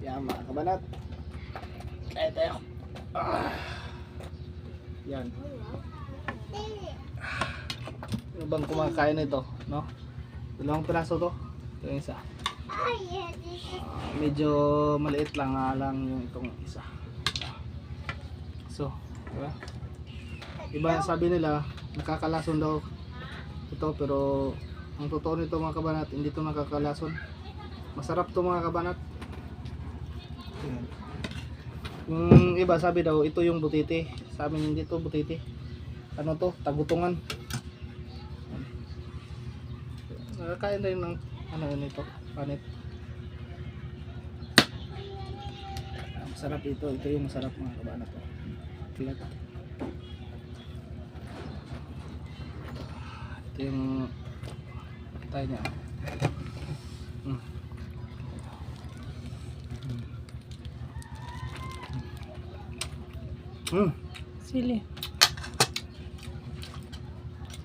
Yan mga kabanat. Kaya tayo. Yan. Ano bang kumakain nito, no? Dalawang piraso to. Ito yung isa. Medyo maliit lang lang yung itong isa. So, diba? Iba sabi nila nakakalason daw ito, pero ang totoo nito mga kabanat, hindi ito nakakalason. Masarap to mga kabanat. Ayan. Yung iba sabi daw ito yung butiti. Sa amin hindi to butiti. Ano to? Tagutungan. Nakakain rin ng ano nito, panit. Masarap ito. Ito yung masarap mga kabanat. Pilat. Ito yung tayo niya. Sili.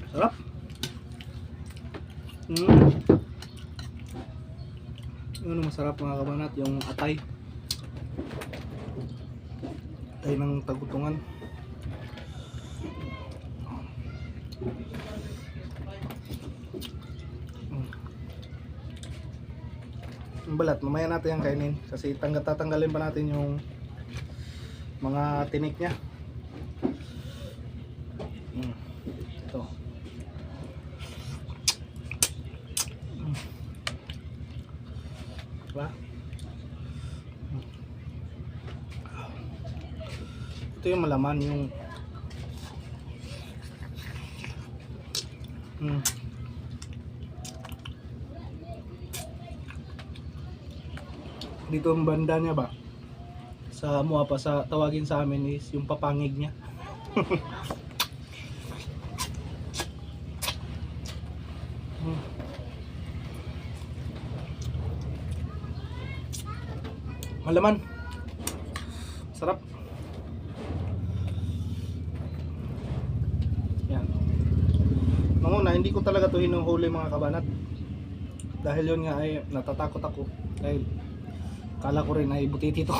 Sarap. Yung masarap mga kabanat, yung atay. Atay ng tagutungan. Yung balat, mamaya natin yung kainin kasi tatanggalin pa natin yung mga tinik niya. Ito. Diba? Ito yung malaman yung dito ang banda niya ba sa Muapa, sa tawagin sa amin is yung papangig niya. Malaman, sarap. Yan. Manguna, hindi ko talaga to hinuhuli mga kabanat dahil yun nga ay natatakot ako dahil kala ko rin ay butiti to.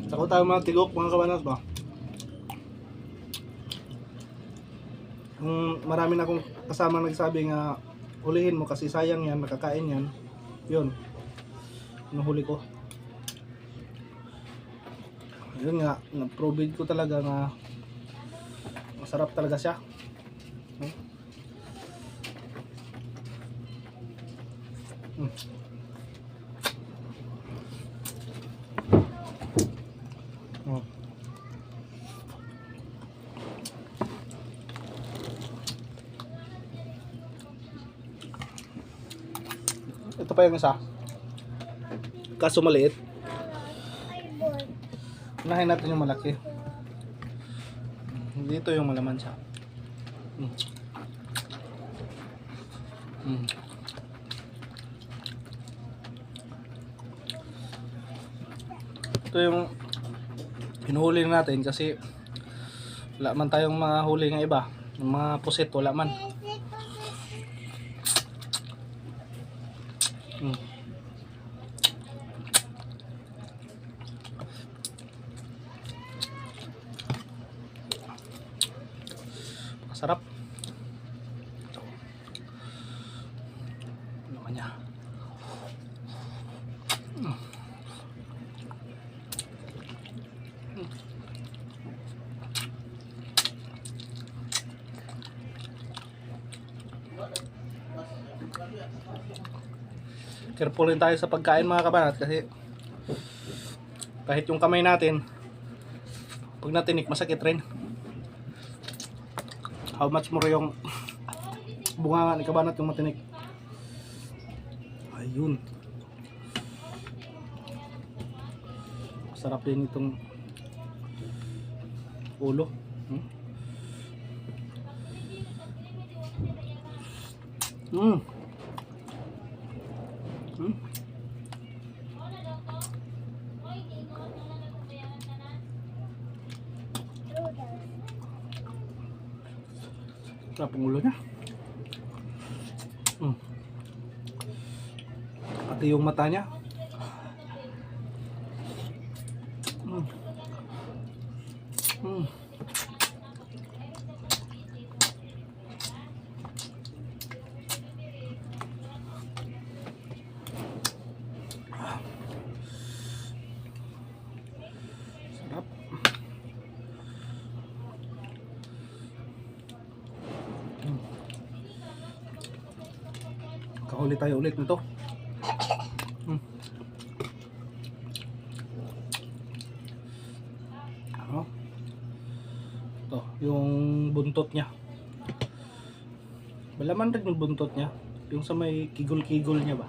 Takot tayo mga tigok mga kabanat ba. Marami na akong kasama nagsabi nga hulihin mo kasi sayang yan, makakain yan. Yun, nahuli ko. Yun nga, na-prove ko talaga na masarap talaga siya. Ito pa yung isa. Kaso maliit. Unahin natin yung malaki. Dito yung malaman siya. Ito yung hinuhuli natin kasi wala man tayong mga huli ng iba. Yung mga pusit wala man. Sarap. Naman niya. Careful rin tayo sa pagkain mga kabanat kasi kahit yung kamay natin pag natinik masakit rin. How much more yung bunga ni kabanat yung matinik. Ayun. Sarap din itong ulo. Sarap ang ulo niya. Pati pati yung mata niya. Mm. Mm. Sarap. Kahuli tayo ulit nito. Ano? Ito, yung buntot niya. Malaman rin yung buntot niya. Yung sa may kigol-kigol niya ba?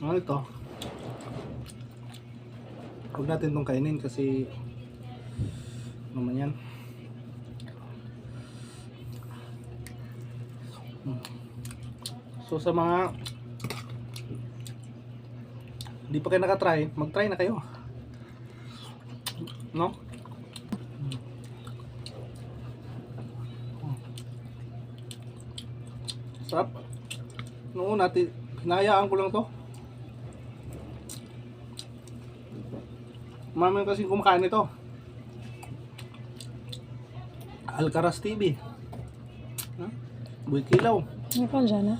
Ano ito? Huwag natin itong kainin kasi ano man yan. So sa mga hindi pa kayo nakatry, mag-try na kayo. No? Sarap. Noon natin, hinahayaan ko lang to. Mami kasi kumakain ito. Alcaraz TV. Buhay Kilaw. Ano pa dyan, ha?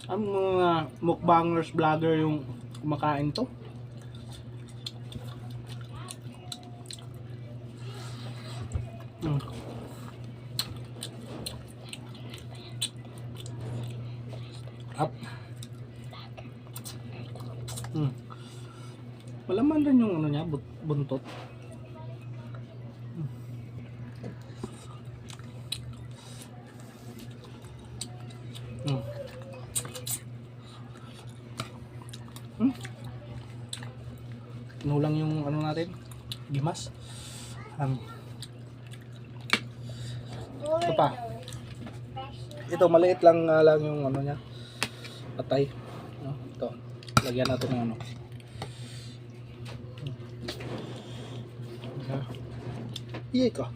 Ang mga mukbangers, vlogger yung kumakain to. Up. Malaman rin yung ano niya, buntot. Nulang yung ano natin, gimas. Ito pa. Ito maliit lang lang yung ano niya. Patay. Ito. Lagyan natin ng ano. Iyay ka.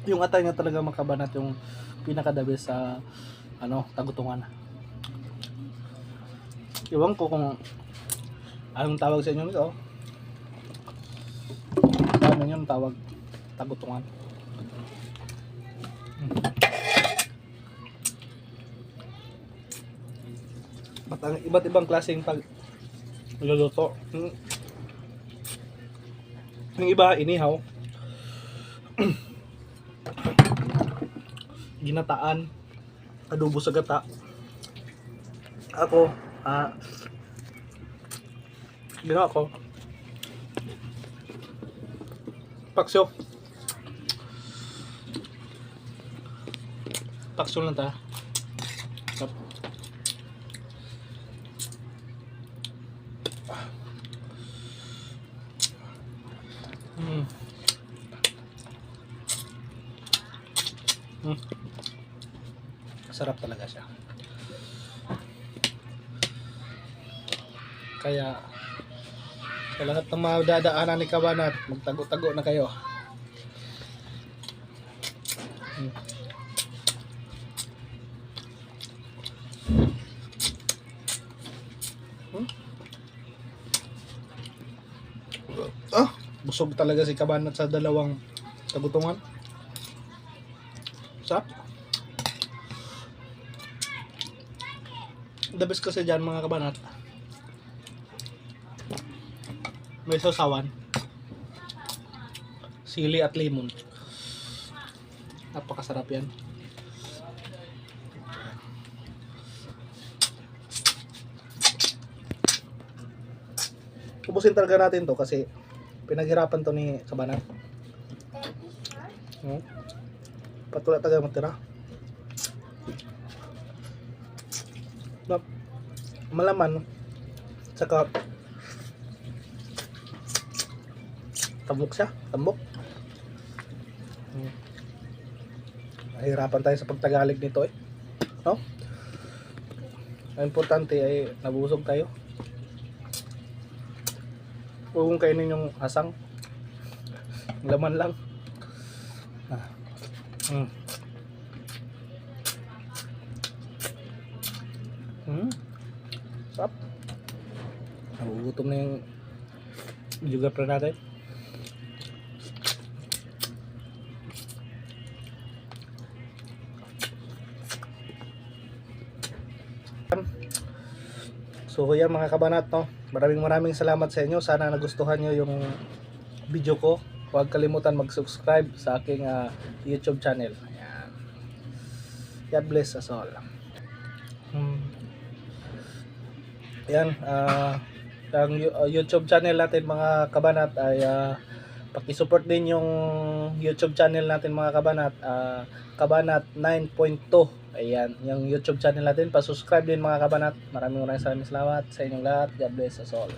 Yung atay niya talaga makabanat, yung pinakadabi sa ano, tagutungan. Iwan ko kung anong tawag sa inyo nito. Ano yun tawag? Tagutungan. At ang iba't ibang klaseng pagluluto. Yung iba inihaw. Ginataan, adobo sa gata. Ako, ginawa ko paksyo. Paksyo lang ta. Sarap talaga siya. Kaya sa lahat ng mga dadaanan ni Kabanat, magtago-tago na kayo. Busog talaga si Kabanat sa dalawang tagutungan. Sarap. The best kasi dyan mga Kabanat, may sausawan, sili at lemon. Napakasarap yan. Ubusin talaga natin to kasi pinaghirapan to ni Kabanat. Patula taga matira. Malaman, saka tambok siya, tambok. Nahirapan tayo sa pagtagalig nito eh, no? Ang importante ay nabusog tayo. Huwag mong kainin yung hasang. Laman lang. Mm. Sarap. Nagugutom na yung videographer natin. So yan mga kabanat, no? Maraming salamat sa inyo. Sana nagustuhan nyo yung video ko. Huwag kalimutan mag-subscribe sa aking YouTube channel. Ayan. God bless us all. Ayan, ang YouTube channel natin mga kabanat ay paki-support din yung YouTube channel natin mga kabanat, Kabanat 9.2. Ayan, yung YouTube channel natin, pa-subscribe din mga kabanat. Maraming salamat sa inyong lahat. God bless us all.